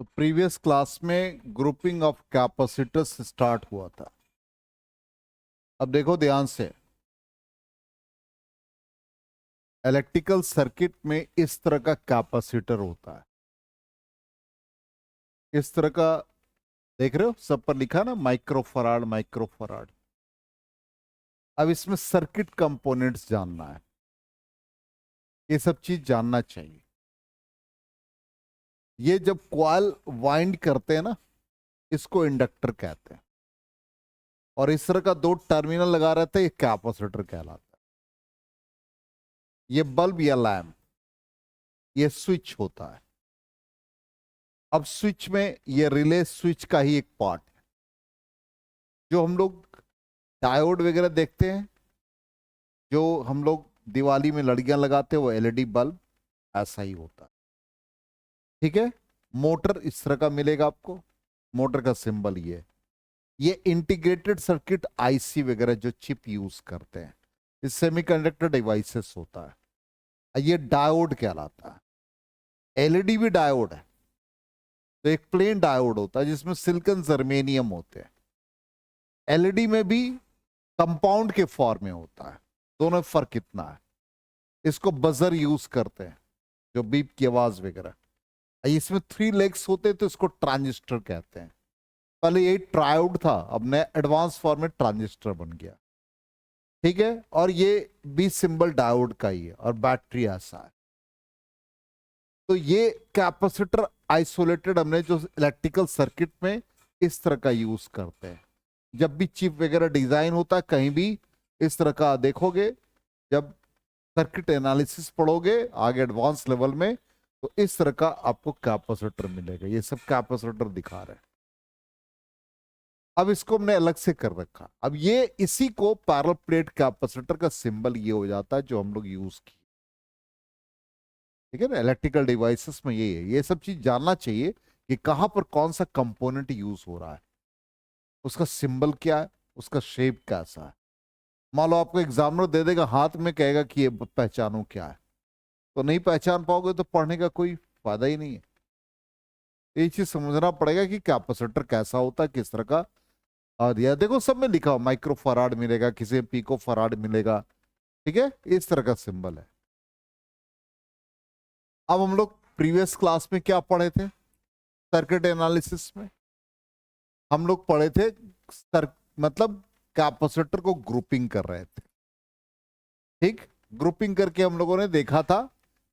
Previous class में grouping of capacitors start हुआ था। अब देखो ध्यान से, इलेक्ट्रिकल सर्किट में इस तरह का कैपेसिटर होता है। इस तरह का देख रहे हो, सब पर लिखा ना माइक्रोफराड माइक्रोफराड। अब इसमें सर्किट कंपोनेंट्स जानना है, ये सब चीज जानना चाहिए। ये जब कॉइल वाइंड करते हैं ना, इसको इंडक्टर कहते हैं। और इस तरह का दो टर्मिनल लगा रहता है, ये कैपेसिटर कहलाता है। ये बल्ब या लैम्प, ये स्विच होता है। अब स्विच में ये रिले स्विच का ही एक पार्ट है। जो हम लोग डायोड वगैरह देखते हैं, जो हम लोग दिवाली में लड़कियां लगाते हैं, वो एलईडी बल्ब ऐसा ही होता है। ठीक है। मोटर इस तरह का मिलेगा आपको, मोटर का सिंबल ये इंटीग्रेटेड सर्किट आईसी वगैरह जो चिप यूज करते हैं, इस सेमीकंडक्टर डिवाइसेस होता है। ये डायोड कहलाता है। एलईडी भी डायोड है। तो एक प्लेन डायोड होता है जिसमें सिलिकॉन जर्मेनियम होते हैं। एलईडी में भी कंपाउंड के फॉर्म में होता है। दोनों में फर्क इतना है, इसको बजर यूज करते हैं, जो बीप की आवाज वगैरह। इसमें 3 लेग्स होते हैं, तो इसको ट्रांजिस्टर कहते हैं। पहले ये ट्रायोड था, अब नया एडवांस फॉर्म में ट्रांजिस्टर बन गया। ठीक है। और ये भी सिंबल डायोड का ही है, और बैटरी ऐसा है। तो ये कैपेसिटर आइसोलेटेड हमने जो इलेक्ट्रिकल सर्किट में इस तरह का यूज करते हैं। जब भी चिप वगैरह डिजाइन होता है, कहीं भी इस तरह का देखोगे, जब सर्किट एनालिसिस पढ़ोगे आगे एडवांस लेवल में, तो इस तरह का आपको कैपेसिटर मिलेगा। ये सब कैपेसिटर दिखा रहे हैं। अब इसको हमने अलग से कर रखा। अब ये इसी को पैरेलल प्लेट कैपेसिटर का सिंबल ये हो जाता है जो हम लोग यूज किए। ठीक है ना, इलेक्ट्रिकल डिवाइसेस में ये है। ये सब चीज जानना चाहिए कि कहां पर कौन सा कंपोनेंट यूज हो रहा है, उसका सिंबल क्या है, उसका शेप कैसा है। मान लो आपको एग्जामिनर दे देगा हाथ में, कहेगा कि ये पहचानो क्या है, तो नहीं पहचान पाओगे तो पढ़ने का कोई फायदा ही नहीं है। ये चीज समझना पड़ेगा कि कैपेसिटर कैसा होता है, किस तरह का। और यह देखो सब में लिखा हो, माइक्रो फराड मिलेगा, किसी में पिको फराड मिलेगा। ठीक है, इस तरह का सिंबल है। अब हम लोग प्रीवियस क्लास में क्या पढ़े थे, सर्किट एनालिसिस में हम लोग पढ़े थे मतलब कैपेसिटर को ग्रुपिंग कर रहे थे। ठीक, ग्रुपिंग करके हम लोगों ने देखा था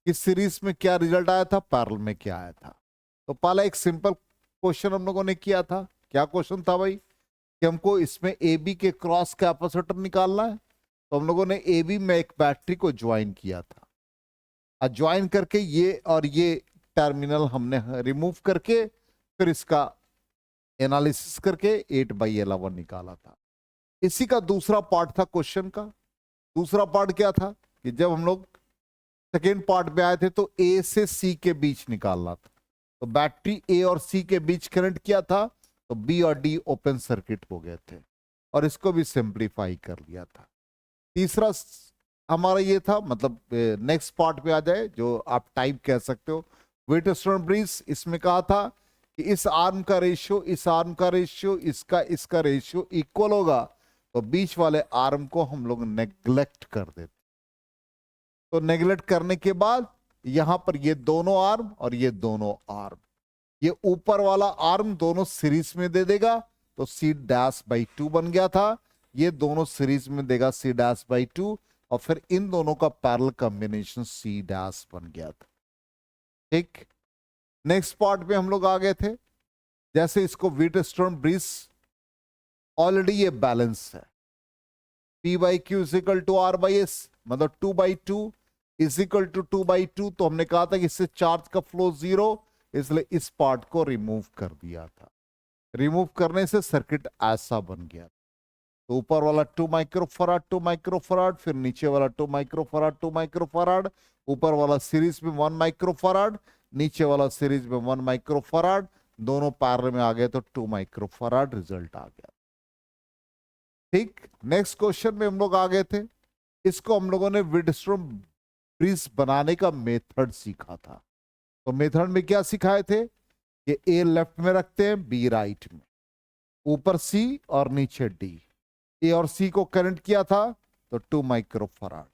कि सीरीज में क्या रिजल्ट आया था, पैरेलल में क्या आया था। तो पहला एक सिंपल क्वेश्चन हम लोगों ने किया था। क्या क्वेश्चन था भाई, कि हमको इसमें ए बी के क्रॉस कैपेसिटर निकालना है। तो हम लोगों ने ए बी में एक बैटरी को ज्वाइन किया था, और ज्वाइन करके ये और ये टर्मिनल हमने रिमूव करके फिर इसका एनालिसिस करके 8/11 निकाला था। इसी का दूसरा पार्ट था क्वेश्चन का। दूसरा पार्ट क्या था कि जब हम लोग सेकेंड पार्ट पे आए थे, तो ए से सी के बीच निकालना था। तो बैटरी ए और सी के बीच करंट किया था, तो बी और डी ओपन सर्किट हो गए थे, और इसको भी सिंप्लीफाई कर लिया था। तीसरा हमारा ये था, मतलब नेक्स्ट पार्ट पे आ जाए, जो आप टाइप कह सकते हो, व्हीटस्टोन ब्रिज। इसमें कहा था कि इस आर्म का रेशियो, इस आर्म का रेशियो, इसका रेशियो इक्वल होगा, तो बीच वाले आर्म को हम लोग नेग्लेक्ट कर देते। तो नेग्लेक्ट करने के बाद यहां पर ये दोनों आर्म और ये दोनों आर्म, ये ऊपर वाला आर्म दोनों सीरीज में दे देगा, तो C'/2 बन गया था। ये दोनों सीरीज में देगा C'/2, और फिर इन दोनों का पैरेलल कॉम्बिनेशन C' बन गया था। ठीक, नेक्स्ट पार्ट पे हम लोग आ गए थे। जैसे इसको व्हीटस्टोन ब्रिज, ऑलरेडी ये बैलेंस है। P/Q = R/S, मतलब 2/2 = 2/2। तो हमने कहा था कि इससे चार्ज का फ्लो 0, इसलिए इस पार्ट को रिमूव कर दिया था। रिमूव करने से सर्किट ऐसा बन गया। तो ऊपर वाला 2 माइक्रोफराड 2 माइक्रोफराड, फिर नीचे वाला 2 माइक्रोफराड 2 माइक्रोफराड, ऊपर वाला सीरीज में 1 माइक्रोफराड, नीचे वाला सीरीज में 1 माइक्रोफराड, दोनों पैरेलल में आ गए तो 2 माइक्रोफराड रिजल्ट आ गया। ठीक, नेक्स्ट क्वेश्चन में हम लोग आ गए थे। इसको हम लोगों ने व्हीटस्टोन ब्रिज बनाने का मेथड सीखा था। तो मेथड में क्या सिखाए थे ये ए लेफ्ट में रखते हैं, बी राइट में, ऊपर सी और नीचे डी। ए और सी को कनेक्ट किया था तो 2 माइक्रोफराड।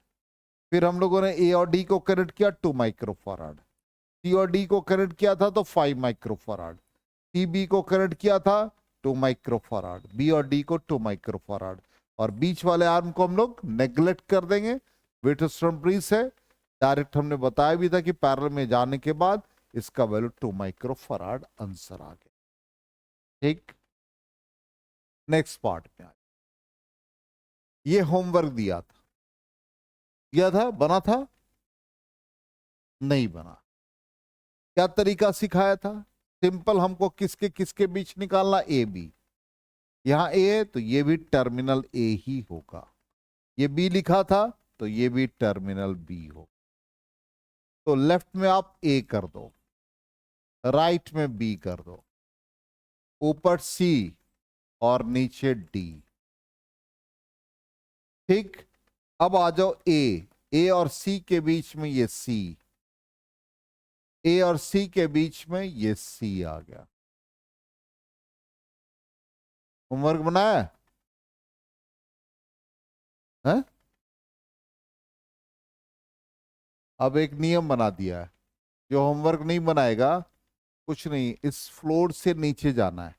फिर हम लोगों ने ए और डी को कनेक्ट किया 2 माइक्रोफराड। सी और डी को कनेक्ट किया था तो 5 माइक्रोफराड। सी बी को कनेक्ट किया था 2 माइक्रोफराड। बी और डी को 2 माइक्रोफराड। और बीच वाले आर्म को हम लोग नेग्लेक्ट कर देंगे, व्हीटस्टोन ब्रिज है। डायरेक्ट हमने बताया भी था कि पैरेलल में जाने के बाद इसका वैल्यू 2 माइक्रोफराड आंसर आ गया। ठीक, नेक्स्ट पार्ट में आ, ये होमवर्क दिया था, बना था, नहीं बना। क्या तरीका सिखाया था? सिंपल, हमको किसके किसके बीच निकालना, ए बी। यहां ए है तो ये भी टर्मिनल ए ही होगा। ये बी लिखा था तो ये भी टर्मिनल बी हो। तो लेफ्ट में आप ए कर दो, राइट में बी कर दो, ऊपर सी और नीचे डी। ठीक, अब आ जाओ ए और सी के बीच में ये सी, ए और सी के बीच में ये सी आ गया। होमवर्क बनाया है? अब एक नियम बना दिया है, जो होमवर्क नहीं बनाएगा कुछ नहीं, इस फ्लोर से नीचे जाना है।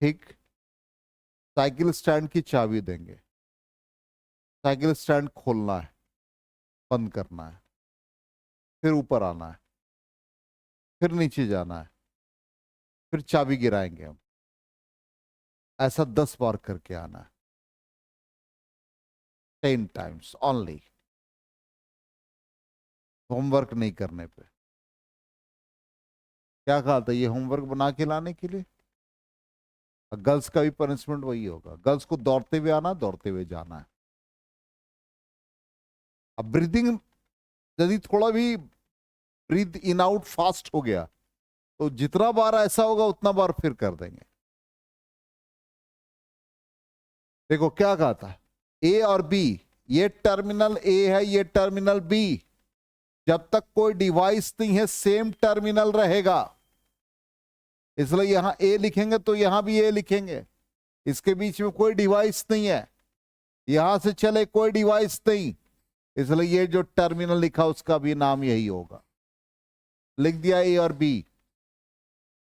ठीक, साइकिल स्टैंड की चाबी देंगे, साइकिल स्टैंड खोलना है, बंद करना है, फिर ऊपर आना है, फिर नीचे जाना है, फिर चाबी गिराएंगे हम। ऐसा 10 बार करके आना है, 10 टाइम्स ओनली, होमवर्क नहीं करने पे। क्या कहा था, ये होमवर्क बना के लाने के लिए। गर्ल्स का भी पनिशमेंट वही होगा, गर्ल्स को दौड़ते हुए आना, दौड़ते हुए जाना है। अब ब्रीदिंग, यदि थोड़ा भी ब्रीथ इन आउट फास्ट हो गया तो जितना बार ऐसा होगा उतना बार फिर कर देंगे। देखो क्या कहा था, ए और बी, ये टर्मिनल ए है, ये टर्मिनल बी। जब तक कोई डिवाइस नहीं है सेम टर्मिनल रहेगा, इसलिए यहां ए लिखेंगे तो यहां भी ए लिखेंगे। इसके बीच में कोई डिवाइस नहीं है, यहां से चले कोई डिवाइस नहीं, इसलिए ये जो टर्मिनल लिखा उसका भी नाम यही होगा। लिख दिया ए और बी।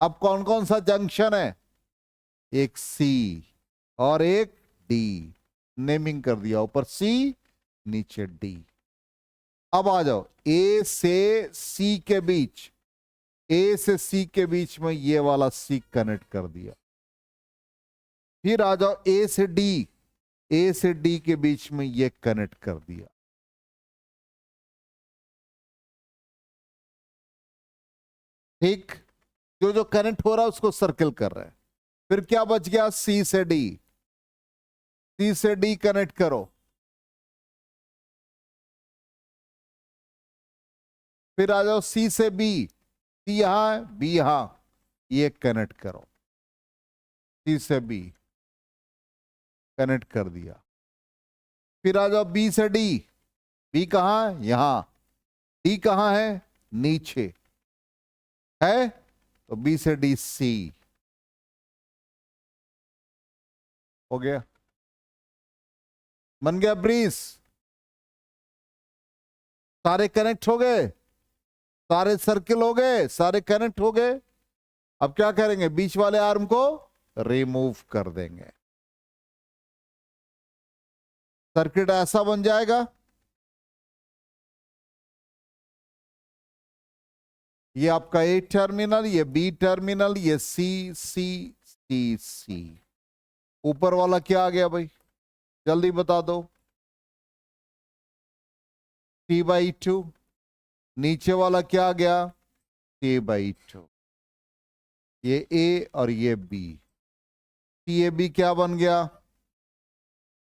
अब कौन कौन सा जंक्शन है, एक सी और एक डी, नेमिंग कर दिया, ऊपर सी नीचे डी। अब आ जाओ ए से सी के बीच, ए से सी के बीच में ये वाला सी कनेक्ट कर दिया। फिर आ जाओ ए से डी, ए से डी के बीच में ये कनेक्ट कर दिया। ठीक, जो जो कनेक्ट हो रहा है उसको सर्कल कर रहे हैं। फिर क्या बच गया, सी से डी, सी से डी कनेक्ट करो। फिर आ जाओ सी से बी, सी यहां है, बी यहां, ये कनेक्ट करो। सी से बी कनेक्ट कर दिया। फिर आ जाओ बी से डी, बी कहां है, यहां, डी कहां है, नीचे है, तो बी से डी सी हो गया, बन गया ब्रीज। सारे कनेक्ट हो गए, सारे सर्किल हो गए, सारे कनेक्ट हो गए। अब क्या करेंगे, बीच वाले आर्म को रिमूव कर देंगे, सर्किट ऐसा बन जाएगा। ये आपका ए टर्मिनल, ये बी टर्मिनल, ये सी सी सी सी। ऊपर वाला क्या आ गया भाई, जल्दी बता दो, T/2। नीचे वाला क्या आ गया, T/2। ये ए और ये बी, टी ए बी क्या बन गया,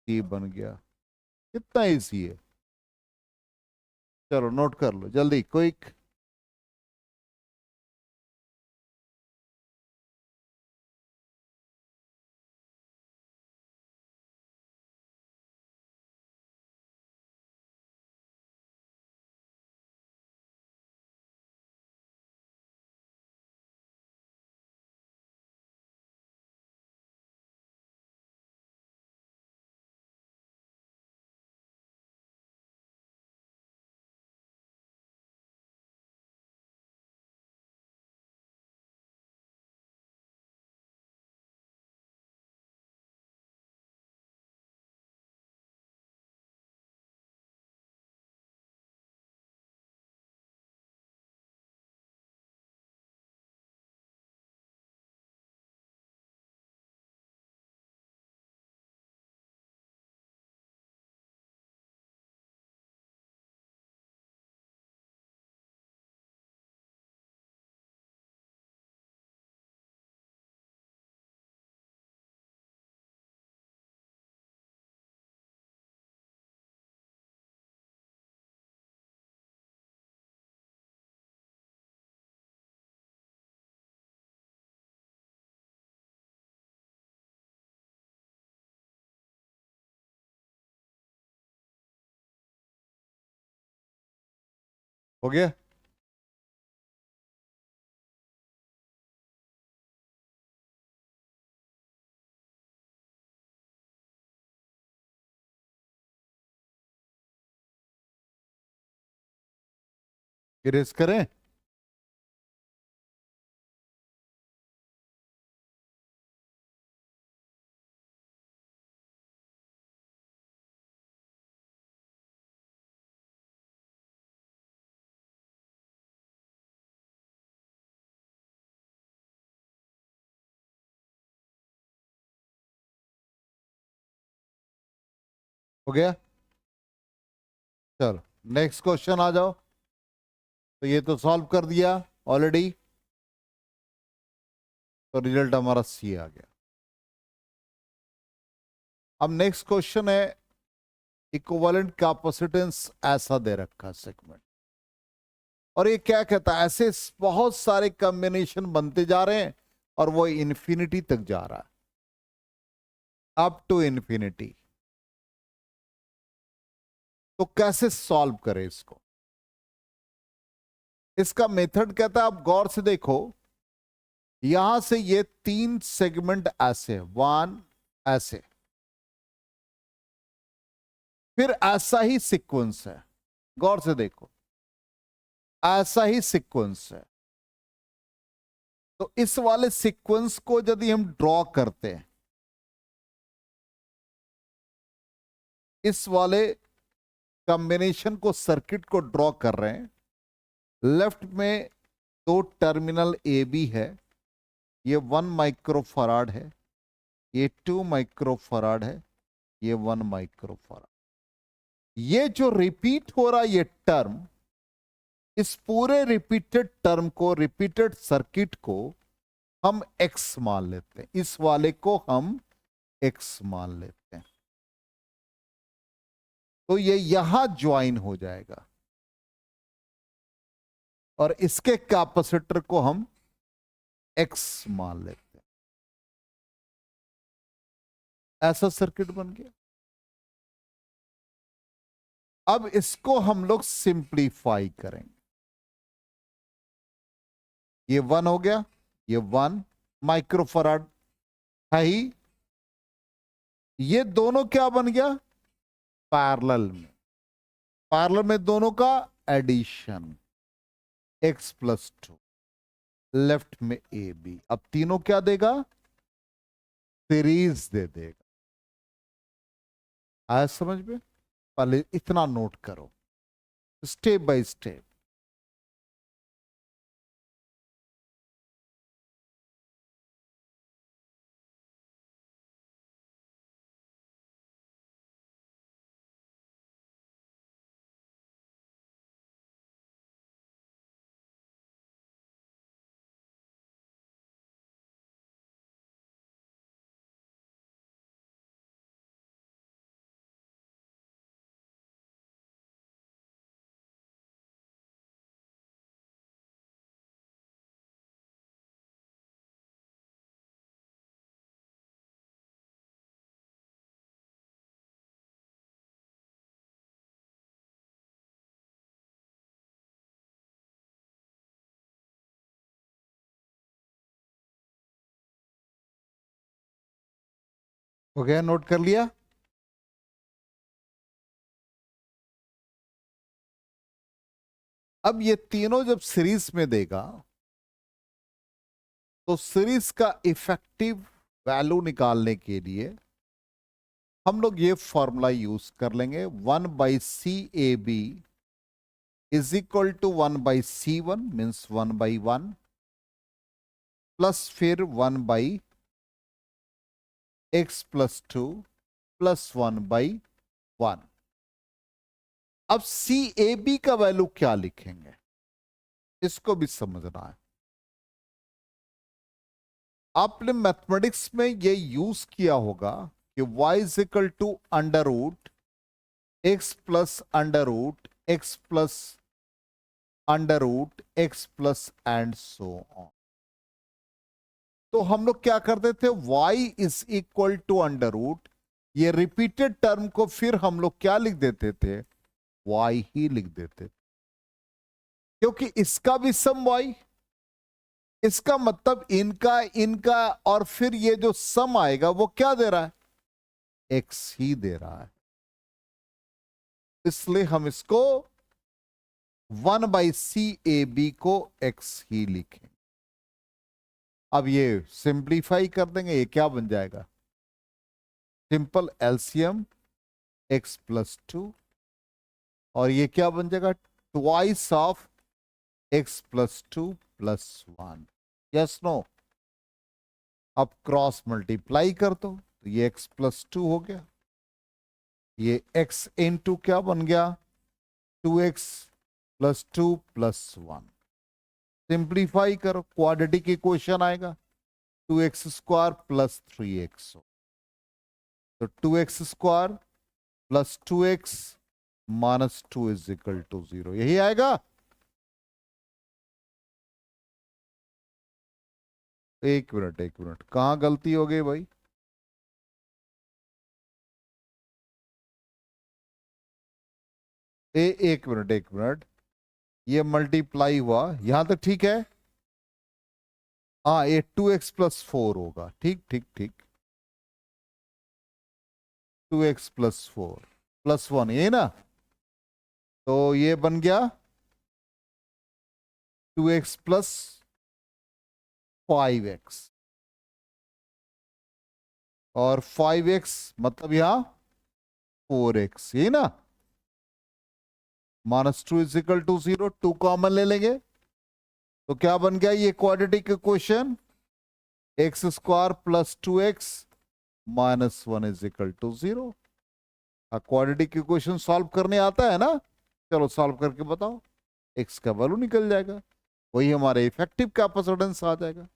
टी बन गया। कितना इजी है, चलो नोट कर लो जल्दी, क्विक। हो गया? इरेज करें? हो गया? चलो नेक्स्ट क्वेश्चन आ जाओ। तो ये तो सॉल्व कर दिया ऑलरेडी, तो रिजल्ट हमारा सी आ गया। अब नेक्स्ट क्वेश्चन है, इक्विवेलेंट कैपेसिटेंस ऐसा दे रखा सेगमेंट, और ये क्या कहता है, ऐसे बहुत सारे कॉम्बिनेशन बनते जा रहे हैं और वो इन्फिनिटी तक जा रहा है, अप टू इन्फिनिटी। तो कैसे सॉल्व करें इसको? इसका मेथड कहता है, आप गौर से देखो, यहां से ये 3 सेगमेंट ऐसे, 1 ऐसे, फिर ऐसा ही सीक्वेंस है, गौर से देखो ऐसा ही सीक्वेंस है। तो इस वाले सीक्वेंस को यदि हम ड्रॉ करते हैं, इस वाले कॉम्बिनेशन को, सर्किट को ड्रॉ कर रहे हैं, लेफ्ट में 2 टर्मिनल ए बी है, ये 1 माइक्रोफराड है, ये 2 माइक्रोफराड है, ये 1 माइक्रोफराड। ये जो रिपीट हो रहा है ये टर्म, इस पूरे रिपीटेड टर्म को, रिपीटेड सर्किट को हम एक्स मान लेते हैं, इस वाले को हम एक्स मान लेते हैं। तो ये यहां ज्वाइन हो जाएगा और इसके कैपेसिटर को हम एक्स मान लेते हैं। ऐसा सर्किट बन गया। अब इसको हम लोग सिंप्लीफाई करेंगे। ये 1 हो गया, ये 1 माइक्रोफराड है ही, ये दोनों क्या बन गया, पैरेलल में, पैरेलल में दोनों का एडिशन, x प्लस 2, लेफ्ट में ए बी। अब तीनों क्या देगा, सीरीज दे देगा। आया समझ में? पहले इतना नोट करो, स्टेप बाय स्टेप। हो गया, नोट कर लिया? अब ये तीनों जब सीरीज में देगा, तो सीरीज का इफेक्टिव वैल्यू निकालने के लिए हम लोग ये फॉर्मूला यूज कर लेंगे, 1 by C A B is equal to 1 by C one, means 1 by 1, plus फिर 1 by X plus 2 plus 1 by 1। अब सी ए बी का वैल्यू क्या लिखेंगे, इसको भी समझना है। आपने मैथमेटिक्स में ये यूज किया होगा कि y is equal to under root X plus under root X plus under root X plus and so on. तो हम लोग क्या करते थे, y is equal to under root, ये रिपीटेड टर्म को फिर हम लोग क्या लिख देते थे, y ही लिख देते थे। क्योंकि इसका भी सम y, इसका मतलब इनका इनका और फिर ये जो सम आएगा वो क्या दे रहा है, x ही दे रहा है। इसलिए हम इसको 1/CAB को x ही लिखें। अब ये सिंप्लीफाई कर देंगे, ये क्या बन जाएगा, सिंपल एलसीएम x+2, और ये क्या बन जाएगा, twice of x+2+1। Yes no. अब क्रॉस मल्टीप्लाई कर दो तो ये x+2 हो गया, ये x इंटू क्या बन गया, 2x+2+1। सिंप्लीफाई करो, क्वाड्रेटिक इक्वेशन आएगा 2x² + 3x। तो 2x² + 2x -2 = 0, यही आएगा। एक मिनट, कहां गलती हो गई भाई, एक मिनट, ये मल्टीप्लाई हुआ यहां तक ठीक है। हाँ, ये 2x+4 होगा, ठीक ठीक ठीक, 2x+4+1, ये ना, तो ये बन गया 2x+5x, और 5x मतलब यहां 4x, ये ना, -2 = 0, 2 कॉमन ले लेंगे तो क्या बन गया, ये quadratic equation x² + 2x -1 = 0। Quadratic equation solve करने आता है ना, चलो सॉल्व करके बताओ, x का वैल्यू निकल जाएगा, वही हमारे इफेक्टिव कैपेसिटेंस आ जाएगा।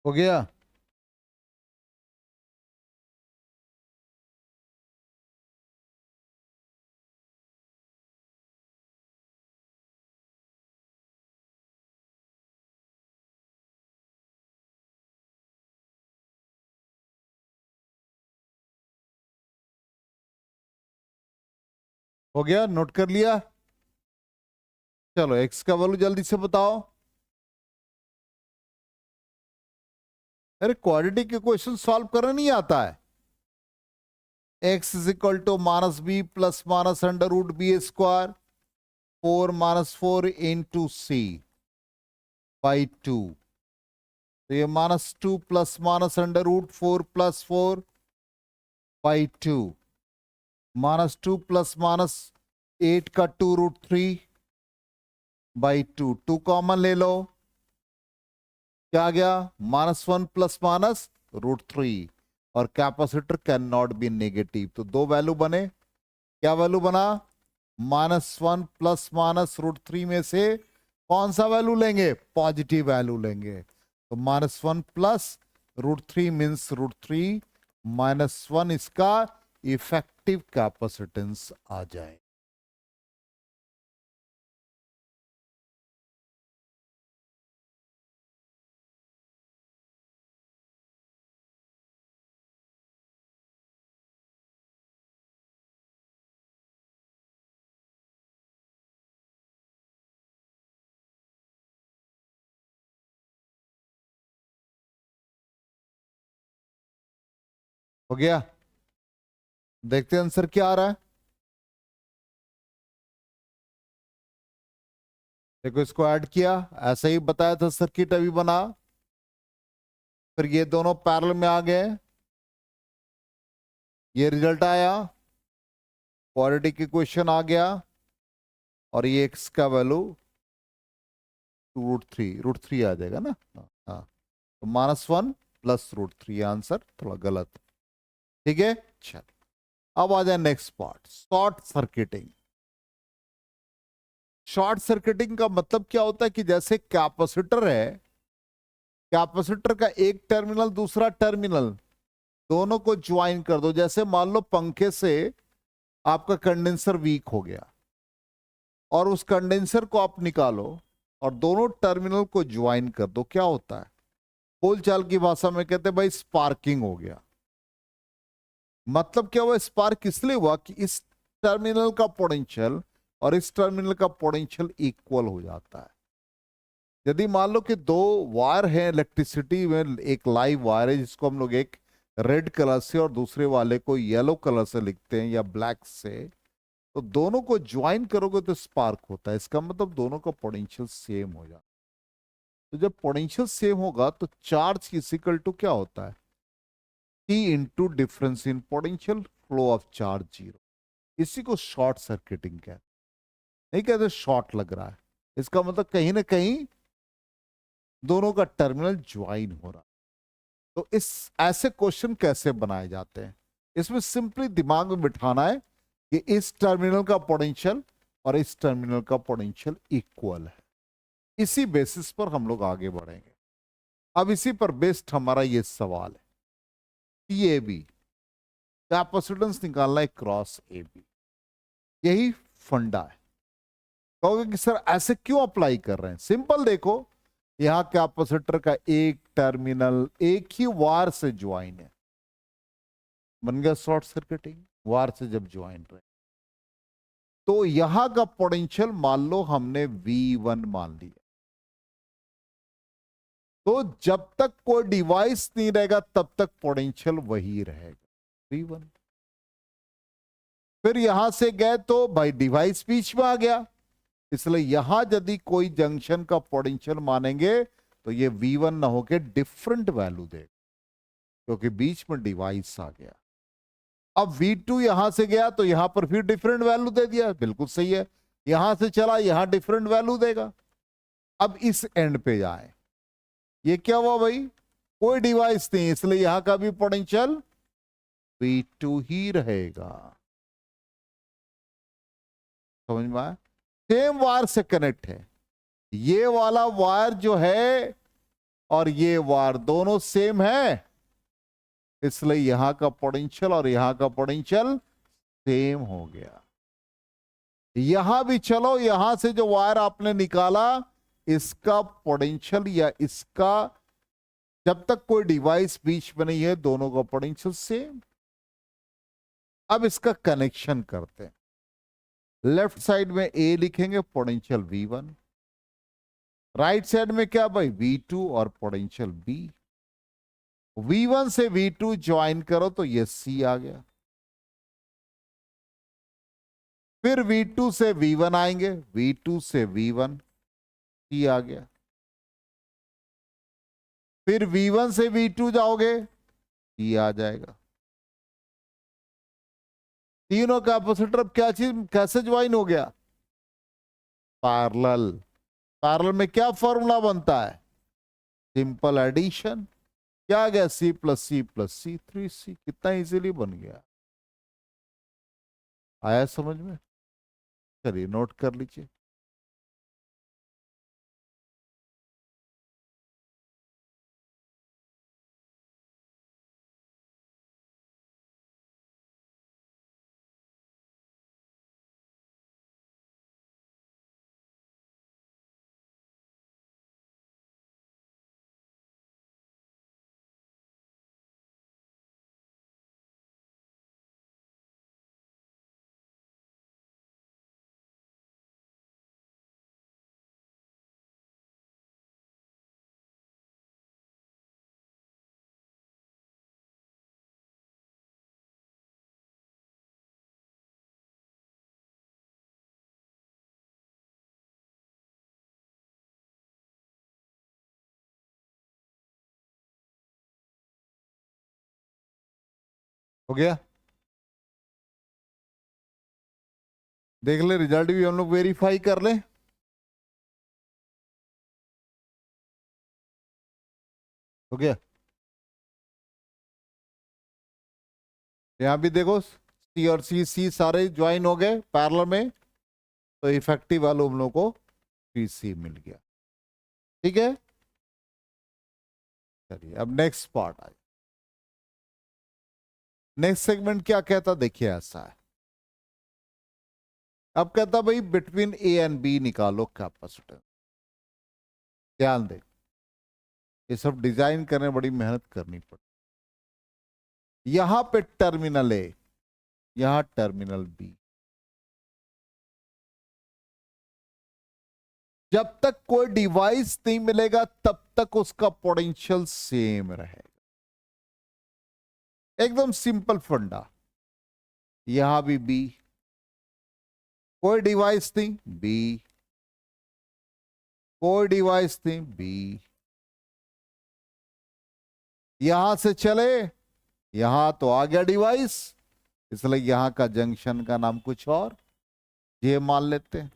हो गया। हो गया, नोट कर लिया। चलो x का वैल्यू जल्दी से बताओ। अरे क्वाड्रेटिक इक्वेशन सॉल्व करना नहीं आता है। x = -b + -√b², 4 -4 × c by 2, तो ये -2 + -√4 + 4 by 2, -2 + -8 का 2√3 by 2, 2 कॉमन ले लो, क्या आ गया, -1 + -√3, और capacitor can not be negative, तो दो वैल्यू बने, क्या वैल्यू बना, -1 + -√3 में से कौन सा वैल्यू लेंगे, पॉजिटिव वैल्यू लेंगे, तो -1 + √3 मीन्स √3 -1 इसका इफेक्टिव कैपेसिटेंस आ जाए। हो गया? देखते हैं आंसर क्या आ रहा है। देखो इसको ऐड किया, ऐसा ही बताया था सर्किट अभी बना, फिर ये दोनों पैरेलल में आ गए, ये रिजल्ट आया, क्वाड्रेटिक इक्वेशन आ गया, और ये एक्स का वैल्यू रूट थ्री आ जाएगा ना। हाँ, तो -1 + √3, आंसर थोड़ा गलत, ठीक है। चल अब आ जाए next part, short circuiting. Short circuiting का मतलब क्या होता है कि जैसे कैपेसिटर है, कैपेसिटर का एक टर्मिनल दूसरा टर्मिनल दोनों को ज्वाइन कर दो। जैसे मान लो पंखे से आपका कंडेंसर वीक हो गया और उस कंडेंसर को आप निकालो और दोनों टर्मिनल को ज्वाइन कर दो, क्या होता है? बोलचाल की भाषा में कहते हैं भाई स्पार्किंग हो गया। मतलब क्या हुआ? स्पार्क इसलिए हुआ कि इस टर्मिनल का पोटेंशियल और इस टर्मिनल का पोटेंशियल इक्वल हो जाता है। यदि मान लो कि दो वायर हैं इलेक्ट्रिसिटी में, एक लाइव वायर है जिसको हम लोग एक रेड कलर से और दूसरे वाले को येलो कलर से लिखते हैं या ब्लैक से, तो दोनों को ज्वाइन करोगे तो स्पार्क होता है। इसका मतलब दोनों का पोटेंशियल सेम हो जाता है। तो जब पोटेंशियल सेम होगा तो चार्ज की इक्वल टू क्या होता है? T into difference in potential, flow of charge 0। इसी को शॉर्ट सर्किटिंग कहते हैं। नहीं कहते शॉर्ट लग रहा है, इसका मतलब कहीं ना कहीं दोनों का टर्मिनल ज्वाइन हो रहा है। तो इस ऐसे क्वेश्चन कैसे बनाए जाते हैं? इसमें सिंपली दिमाग में बिठाना है कि इस टर्मिनल का पोटेंशियल और इस टर्मिनल का पोटेंशियल इक्वल है। इसी बेसिस पर हम लोग आगे बढ़ेंगे। अब इसी पर बेस्ड हमारा ये सवाल है, टीएबी कैपेसिटेंस निकालना है क्रॉस एबी, यही फंडा है। कहोगे कि सर ऐसे क्यों अप्लाई कर रहे हैं? सिंपल देखो, यहां कैपेसिटर का एक टर्मिनल एक ही वार से ज्वाइन है, बन गया शॉर्ट सर्किटिंग। वार से जब ज्वाइन रहे तो यहां का पोटेंशियल मान लो हमने V1 मान लिया। तो जब तक कोई डिवाइस नहीं रहेगा तब तक पोटेंशियल वही रहेगा V1। फिर यहां से गए तो भाई डिवाइस बीच में आ गया, इसलिए यहां यदि कोई जंक्शन का पोटेंशियल मानेंगे तो ये V1 ना होके डिफरेंट वैल्यू देगा, क्योंकि बीच में डिवाइस आ गया। अब V2 यहां से गया तो यहां पर फिर डिफरेंट वैल्यू दे दिया, बिल्कुल सही है। यहां से चला यहां डिफरेंट वैल्यू देगा। अब इस एंड पे जाए, ये क्या हुआ भाई? कोई डिवाइस नहीं, इसलिए यहां का भी पोटेंशियल V2 ही रहेगा। समझ में आया? सेम वायर से कनेक्ट है, ये वाला वायर जो है और ये वायर दोनों सेम है, इसलिए यहां का पोटेंशियल और यहां का पोटेंशियल सेम हो गया। यहां भी चलो, यहां से जो वायर आपने निकाला इसका पोटेंशियल या इसका, जब तक कोई डिवाइस बीच में नहीं है दोनों का पोटेंशियल सेम। अब इसका कनेक्शन करते हैं। लेफ्ट साइड में ए लिखेंगे, पोटेंशियल V1, राइट साइड में क्या भाई? V2 और पोटेंशियल B। V1 से V2 ज्वाइन करो तो ये C आ गया। फिर V2 से V1 आएंगे, V2 से V1 C आ गया। फिर V1 से V2 जाओगे, C आ जाएगा। तीनों कैपेसिटर अब क्या चीज कैसे ज्वाइन हो गया? पैरेलल। पैरेलल में क्या फॉर्मूला बनता है? Simple addition. क्या आ गया? C+C+C 3C। कितना इजीली बन गया। आया समझ में? चलिए नोट कर लीजिए। हो गया? देख ले, रिजल्ट भी हम लोग वेरीफाई कर ले। हो गया? यहां भी देखो, सी और सी सारे ज्वाइन हो गए पैरेलल में, तो इफेक्टिव वालों हम लोग को 3C मिल गया। ठीक है, चलिए अब नेक्स्ट पार्ट आए। नेक्स्ट सेगमेंट क्या कहता, देखिए ऐसा है। अब कहता भाई बिटवीन ए एंड बी निकालो कैपेसिटेंस। ध्यान दे, ये सब डिजाइन करने में बड़ी मेहनत करनी पड़ती। यहां पे टर्मिनल ए, यहां टर्मिनल बी। जब तक कोई डिवाइस नहीं मिलेगा तब तक उसका पोटेंशियल सेम रहेगा। एकदम सिंपल फंडा। यहां भी बी, कोई डिवाइस नहीं, बी, कोई डिवाइस नहीं, बी। यहां से चले, यहां तो आ गया डिवाइस, इसलिए यहां का जंक्शन का नाम कुछ और, ये मान लेते हैं।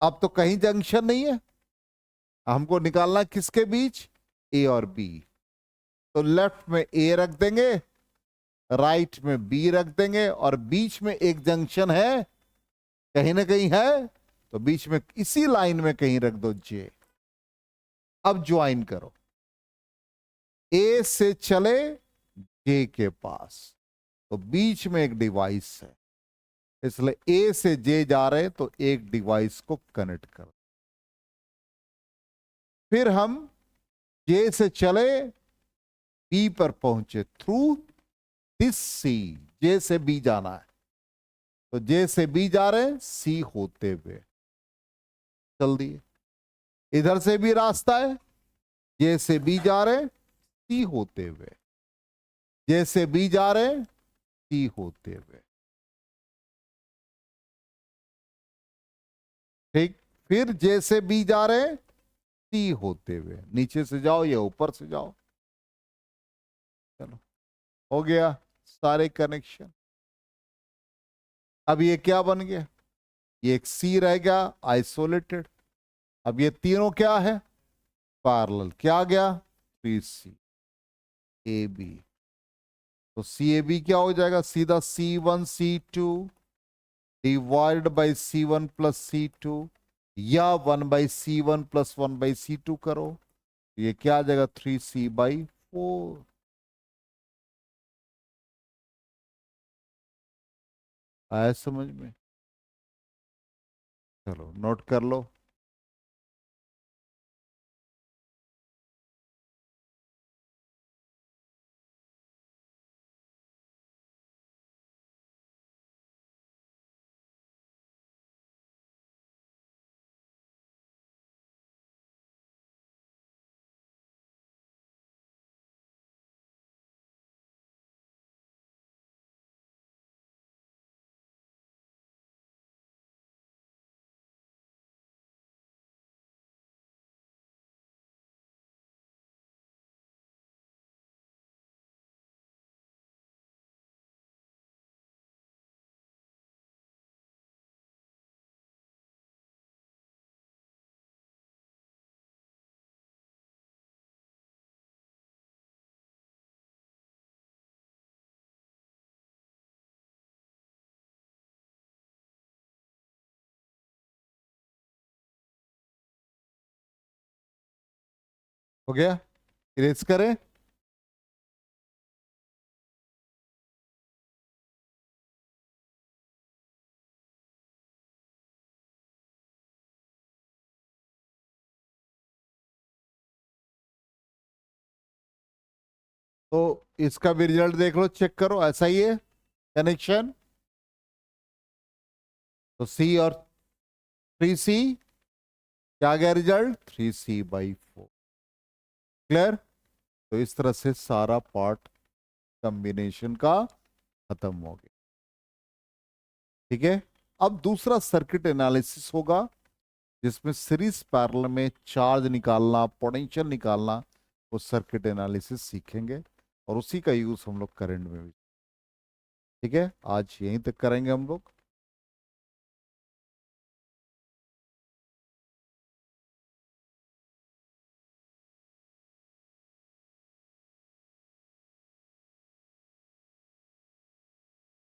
अब तो कहीं जंक्शन नहीं है, हमको निकालना किसके बीच, ए और बी। तो लेफ्ट में ए रख देंगे, राइट में बी रख देंगे, और बीच में एक जंक्शन है, कहीं ना कहीं है, तो बीच में इसी लाइन में कहीं रख दो जे। अब ज्वाइन करो, ए से चले जे के पास, तो बीच में एक डिवाइस है, इसलिए ए से जे जा रहे हैं तो एक डिवाइस को कनेक्ट कर। फिर हम जे से चले बी पर पहुंचे थ्रू दिस सी। जे से बी जाना है, तो जे से बी जा रहे हैं सी होते हुए, चल दिए। इधर से भी रास्ता है, जे से बी जा रहे हैं सी होते हुए, जे से बी जा रहे हैं सी होते हुए। ठीक, फिर जे से बी जा रहे हैं सी होते हुए, नीचे से जाओ या ऊपर से जाओ। चलो, हो गया सारे कनेक्शन। अब ये क्या बन गया, ये एक सी रह गया आइसोलेटेड। अब ये तीनों क्या है, पैरेलल। क्या गया, 3C ए बी। तो सी ए बी क्या हो जाएगा, सीधा C1 C2 divide by C1 plus C2, या 1/C1 प्लस 1/C2 करो, ये क्या आ जाएगा 3C/4। आया समझ में? चलो नोट कर लो। हो गया, इरेज करें। तो इसका भी रिजल्ट देख लो, चेक करो, ऐसा ही है कनेक्शन। तो सी और 3C, क्या गया रिजल्ट, 3C/4। क्लियर? तो इस तरह से सारा पार्ट कॉम्बिनेशन का खत्म हो गया। ठीक है, अब दूसरा सर्किट एनालिसिस होगा, जिसमें सीरीज पैरेलल में चार्ज निकालना, पोटेंशियल निकालना, वो सर्किट एनालिसिस सीखेंगे। और उसी का यूज हम लोग करंट में भी। ठीक है, आज यहीं तक करेंगे हम लोग।